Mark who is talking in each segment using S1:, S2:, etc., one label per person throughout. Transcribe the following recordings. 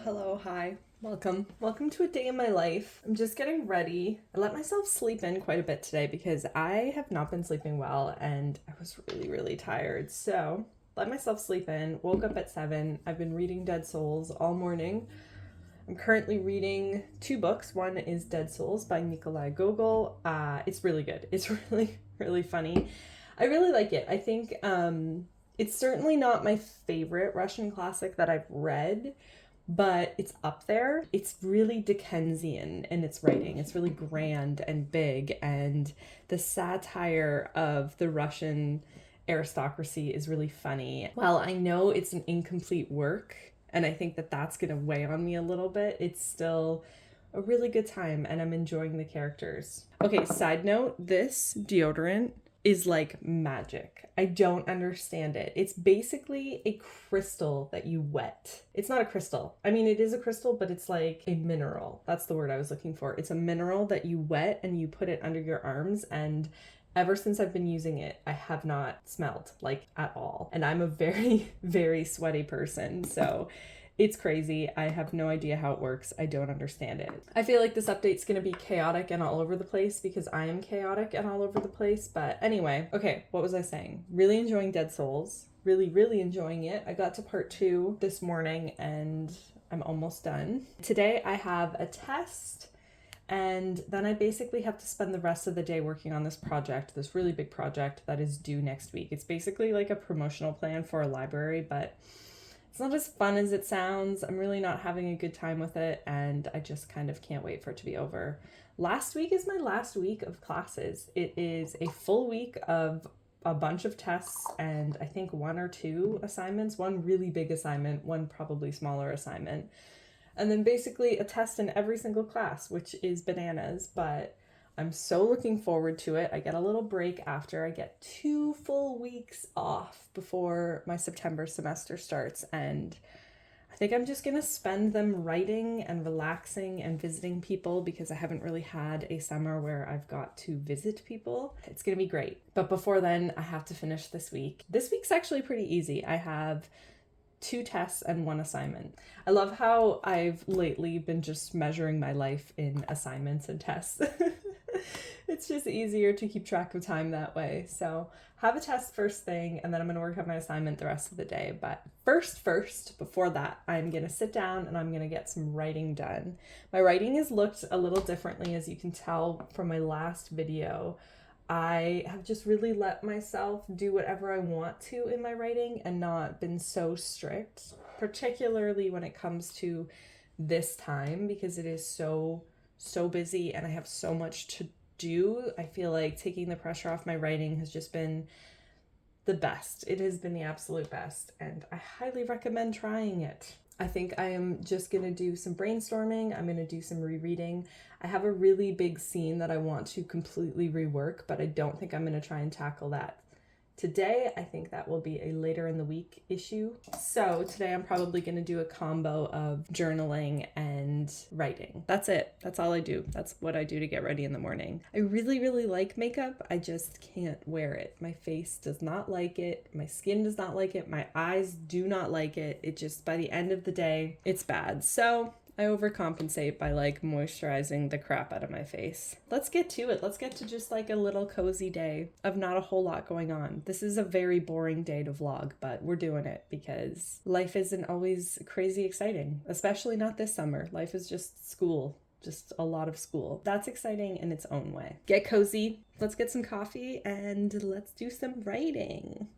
S1: Hello, hi. Welcome to a day in my life. I'm just getting ready. I let myself sleep in quite a bit today because I have not been sleeping well and I was really tired. So, let myself sleep in, woke up at 7. I've been reading Dead Souls all morning. I'm currently reading 2 books. One is Dead Souls by Nikolai Gogol. It's really good. It's really funny. I really like it. I think it's certainly not my favorite Russian classic that I've read, but it's up there. It's really Dickensian in its writing. It's really grand and big, and the satire of the Russian aristocracy is really funny. While I know it's an incomplete work, and I think that that's going to weigh on me a little bit, it's still a really good time, and I'm enjoying the characters. Okay, side note, this deodorant is like magic. I don't understand it. It's basically a crystal that you wet. It's not a crystal. I mean, it is a crystal, but it's like a mineral. That's the word I was looking for. It's a mineral that you wet and you put it under your arms, and ever since I've been using it, I have not smelled like at all. And I'm a very sweaty person, so it's crazy. I have no idea how it works. I don't understand it. I feel like this update's gonna be chaotic and all over the place because I am chaotic and all over the place. But anyway, okay, what was I saying? Really enjoying Dead Souls. Really enjoying it. I got to part 2 this morning and I'm almost done. Today I have a test, and then I basically have to spend the rest of the day working on this project, this really big project that is due next week. It's basically like a promotional plan for a library, but it's not as fun as it sounds. I'm really not having a good time with it, and I just kind of can't wait for it to be over. Last week is my last week of classes. It is a full week of a bunch of tests and I think 1 or 2 assignments, one really big assignment, one probably smaller assignment, and then basically a test in every single class, which is bananas, but I'm so looking forward to it. I get a little break after. I get 2 full weeks off before my September semester starts, and I think I'm just gonna spend them writing and relaxing and visiting people because I haven't really had a summer where I've got to visit people. It's gonna be great. But before then, I have to finish this week. This week's actually pretty easy. I have 2 tests and 1 assignment. I love how I've lately been just measuring my life in assignments and tests. It's just easier to keep track of time that way. So have a test first thing, and then I'm going to work on my assignment the rest of the day. But first, before that, I'm going to sit down and I'm going to get some writing done. My writing has looked a little differently, as you can tell from my last video. I have just really let myself do whatever I want to in my writing and not been so strict, particularly when it comes to this time, because it is so busy and I have so much to do. I feel like taking the pressure off my writing has just been the best. It has been the absolute best, and I highly recommend trying it. I think I am just going to do some brainstorming. I'm going to do some rereading. I have a really big scene that I want to completely rework, but I don't think I'm going to try and tackle that Today, I think that will be a later in the week issue. So today I'm probably going to do a combo of journaling and writing. That's it. That's all I do. That's what I do to get ready in the morning. I really, really like makeup. I just can't wear it. My face does not like it. My skin does not like it. My eyes do not like it. It just, by the end of the day, it's bad. So I overcompensate by like moisturizing the crap out of my face. Let's get to it. Let's get to just like a little cozy day of not a whole lot going on. This is a very boring day to vlog, but we're doing it because life isn't always crazy exciting, especially not this summer. Life is just school. Just a lot of school. That's exciting in its own way. Get cozy. Let's get some coffee and let's do some writing.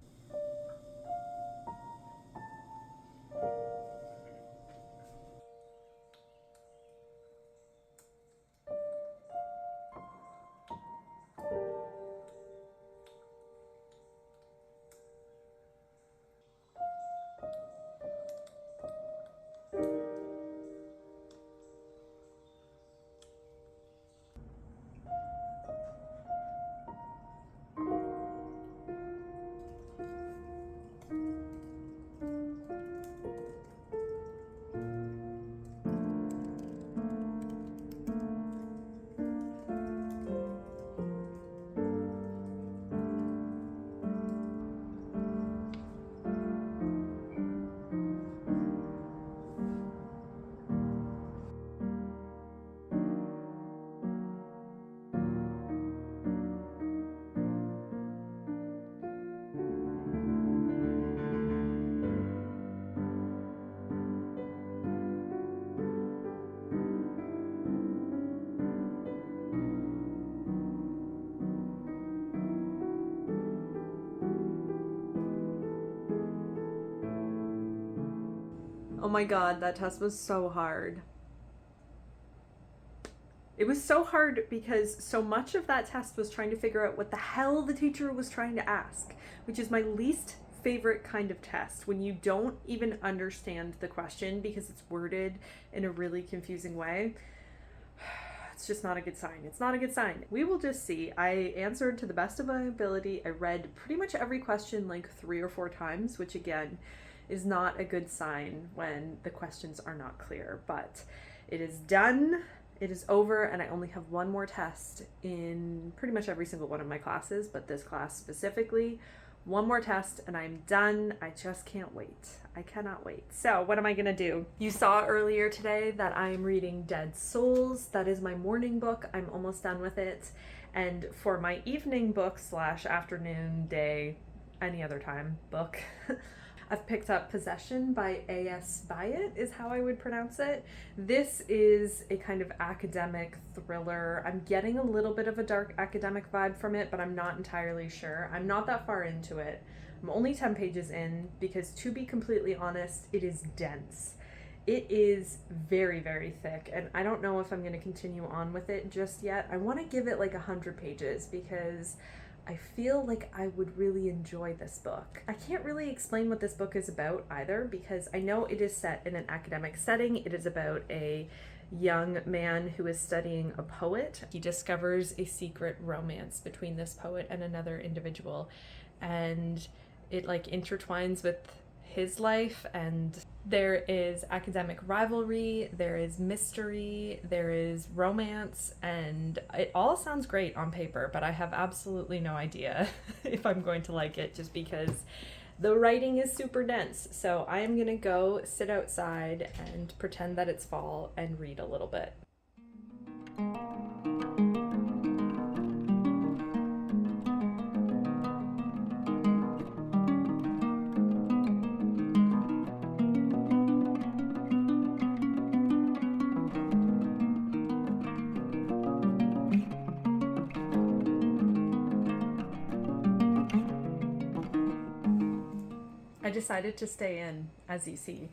S1: Oh my god, that test was so hard. It was so hard because so much of that test was trying to figure out what the hell the teacher was trying to ask, which is my least favorite kind of test, when you don't even understand the question because it's worded in a really confusing way. It's just not a good sign. It's not a good sign. We will just see. I answered to the best of my ability. I read pretty much every question like 3 or 4 times, which again is not a good sign when the questions are not clear, but it is done. It is over, and I only have one more test in pretty much every single one of my classes, but this class specifically, one more test and I'm done. I just can't wait. I cannot wait. So what am I gonna do? You saw earlier today that I'm reading Dead Souls. That is my morning book. I'm almost done with it. And for my evening book / afternoon, day, any other time book, I've picked up Possession by A.S. Byatt is how I would pronounce it. This is a kind of academic thriller. I'm getting a little bit of a dark academic vibe from it, but I'm not entirely sure. I'm not that far into it. I'm only 10 pages in because, to be completely honest, it is dense. It is very, very thick, and I don't know if I'm going to continue on with it just yet. I want to give it like 100 pages because I feel like I would really enjoy this book. I can't really explain what this book is about either, because I know it is set in an academic setting. It is about a young man who is studying a poet. He discovers a secret romance between this poet and another individual, and it like intertwines with his life, and there is academic rivalry, there is mystery, there is romance, and it all sounds great on paper, but I have absolutely no idea if I'm going to like it, just because the writing is super dense. So I am gonna go sit outside and pretend that it's fall and read a little bit. I decided to stay in, as you see.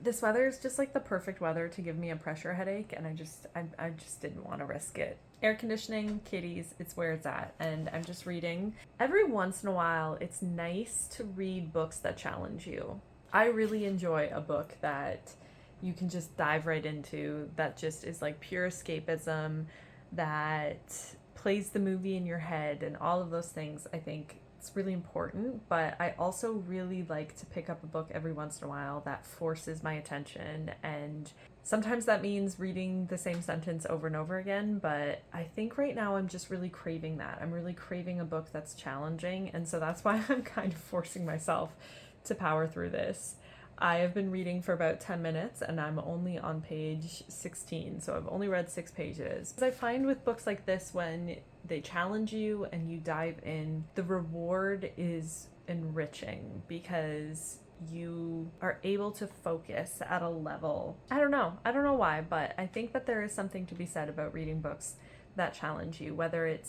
S1: This weather is just like the perfect weather to give me a pressure headache, and I just didn't want to risk it. Air conditioning, kitties, it's where it's at, and I'm just reading. Every once in a while, it's nice to read books that challenge you. I really enjoy a book that you can just dive right into, that just is like pure escapism, that plays the movie in your head, and all of those things. I think It's really important, but I also really like to pick up a book every once in a while that forces my attention, and sometimes that means reading the same sentence over and over again, but I think right now I'm just really craving that. I'm really craving a book that's challenging, and so that's why I'm kind of forcing myself to power through this. I have been reading for about 10 minutes and I'm only on page 16, so I've only read 6 pages. I find with books like this, when they challenge you and you dive in, the reward is enriching because you are able to focus at a level. I don't know why, but I think that there is something to be said about reading books that challenge you, whether it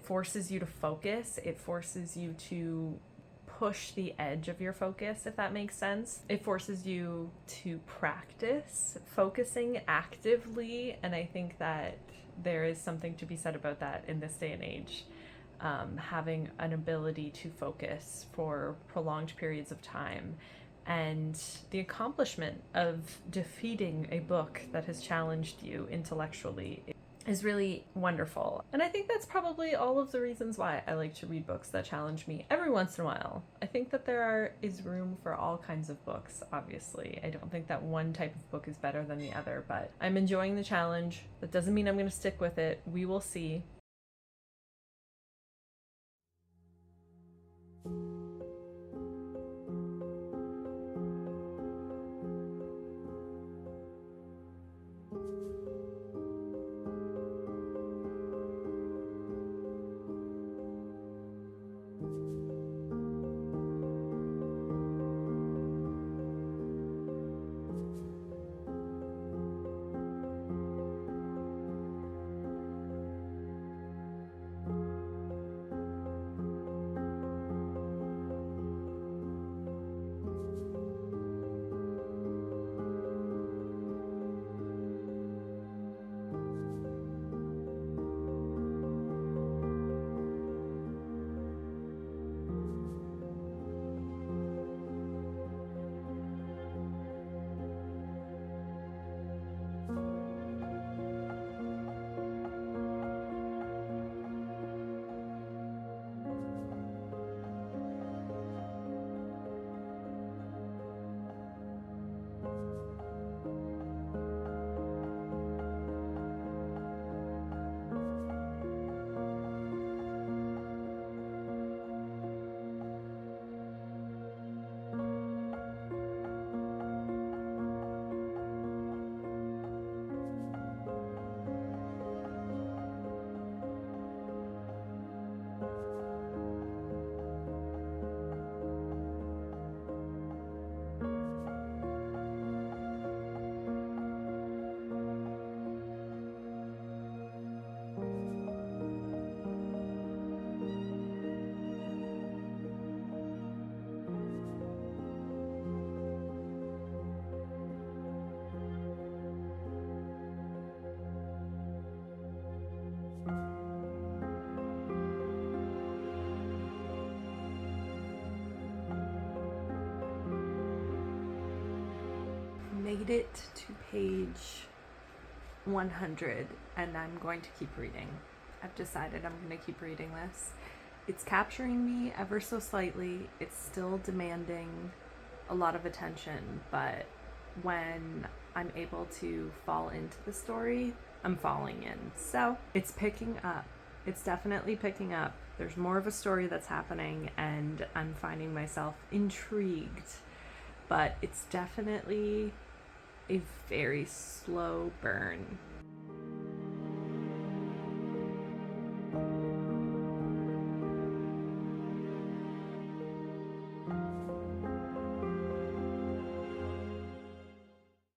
S1: forces you to focus, it forces you to push the edge of your focus, if that makes sense. It forces you to practice focusing actively, and I think that there is something to be said about that in this day and age. Having an ability to focus for prolonged periods of time, and the accomplishment of defeating a book that has challenged you intellectually is really wonderful. And I think that's probably all of the reasons why I like to read books that challenge me every once in a while. I think that there is room for all kinds of books, obviously. I don't think that one type of book is better than the other, but I'm enjoying the challenge. That doesn't mean I'm going to stick with it. We will see. Made it to page 100 and I'm going to keep reading. I've decided I'm going to keep reading this. It's capturing me ever so slightly. It's still demanding a lot of attention, but when I'm able to fall into the story, I'm falling in. So it's picking up. It's definitely picking up. There's more of a story that's happening and I'm finding myself intrigued, but it's definitely a very slow burn.